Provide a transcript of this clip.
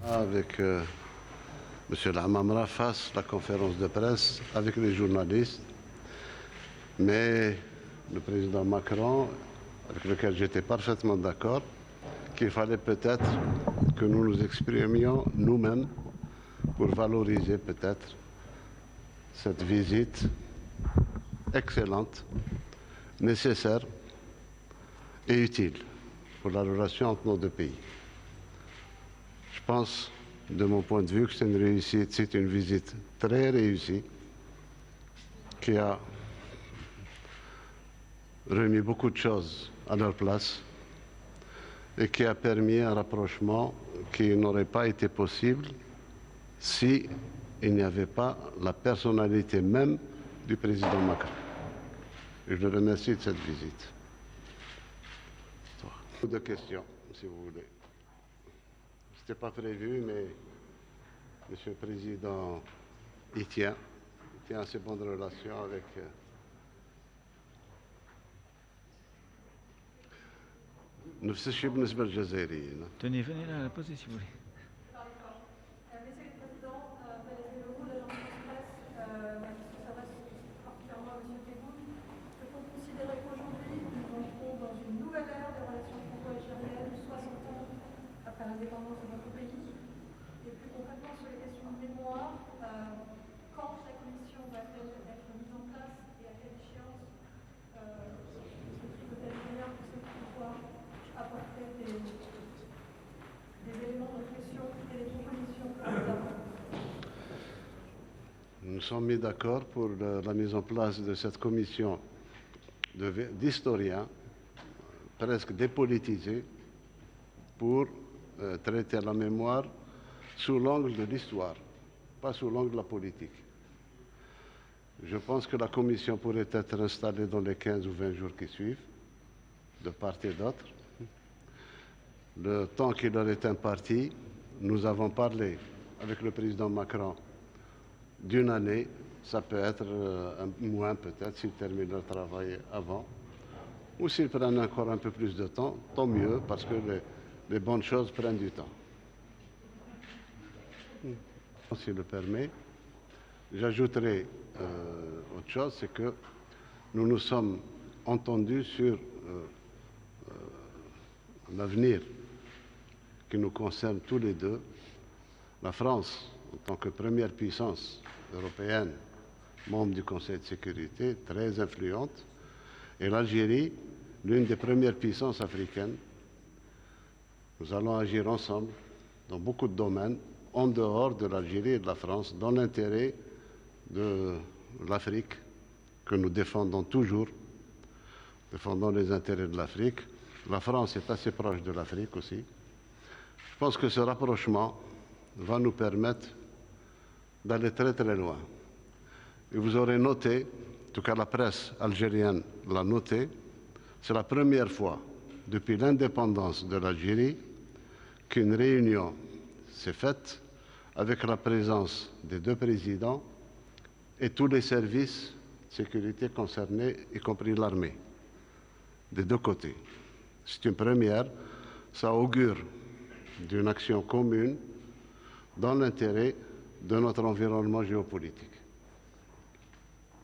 Avec M. Lamamra fasse la conférence de presse avec les journalistes, mais le président Macron, avec lequel j'étais parfaitement d'accord, qu'il fallait peut-être que nous nous exprimions nous-mêmes pour valoriser peut-être cette visite excellente, nécessaire et utile pour la relation entre nos deux pays. Je pense, de mon point de vue, que c'est une réussite, c'est une visite très réussie qui a remis beaucoup de choses à leur place et qui a permis un rapprochement qui n'aurait pas été possible si il n'y avait pas la personnalité même du président Macron. Et je le remercie de cette visite. Beaucoup de questions, si vous voulez. Ce n'était pas prévu, mais M. le Président y tient. Il tient à ses bonnes relations avec... نفس الشيء بالنسبة للجزائريين. Tenez, venez là, posez si vous voulez. Monsieur le Président, le rôle de l'agence presse, ma question s'adresse particulièrement à M. Tebboune. Peut-on considérer qu'aujourd'hui, nous entrons dans une nouvelle ère des relations franco-algériennes, 60 ans après l'indépendance de notre pays? Et plus concrètement, sur les questions de mémoire, quand la commission va-t-elle être mise en place et à quelle échéance peut-être bien pour ceux qui pouvoir apporter des éléments de réflexion et des propositions que nous avons. Nous sommes mis d'accord pour la mise en place de cette commission d'historiens presque dépolitisés pour traiter la mémoire sous l'angle de l'histoire, pas sous l'angle de la politique. Je pense que la commission pourrait être installée dans les 15 ou 20 jours qui suivent, de part et d'autre. Le temps qui leur est imparti, nous avons parlé avec le président Macron d'une année. Ça peut être un mois peut-être s'ils terminent leur travail avant. Ou s'ils prennent encore un peu plus de temps, tant mieux, parce que les bonnes choses prennent du temps. S'il le permet, j'ajouterai autre chose, c'est que nous nous sommes entendus sur l'avenir qui nous concerne tous les deux. La France, en tant que première puissance européenne, membre du Conseil de sécurité, très influente, et l'Algérie, l'une des premières puissances africaines. Nous allons agir ensemble dans beaucoup de domaines, en dehors de l'Algérie et de la France, dans l'intérêt de l'Afrique, que nous défendons toujours, défendons les intérêts de l'Afrique. La France est assez proche de l'Afrique aussi. Je pense que ce rapprochement va nous permettre d'aller très très loin. Et vous aurez noté, en tout cas la presse algérienne l'a noté, c'est la première fois depuis l'indépendance de l'Algérie qu'une réunion s'est faite avec la présence des deux présidents et tous les services de sécurité concernés, y compris l'armée, des deux côtés. C'est une première, ça augure d'une action commune dans l'intérêt de notre environnement géopolitique.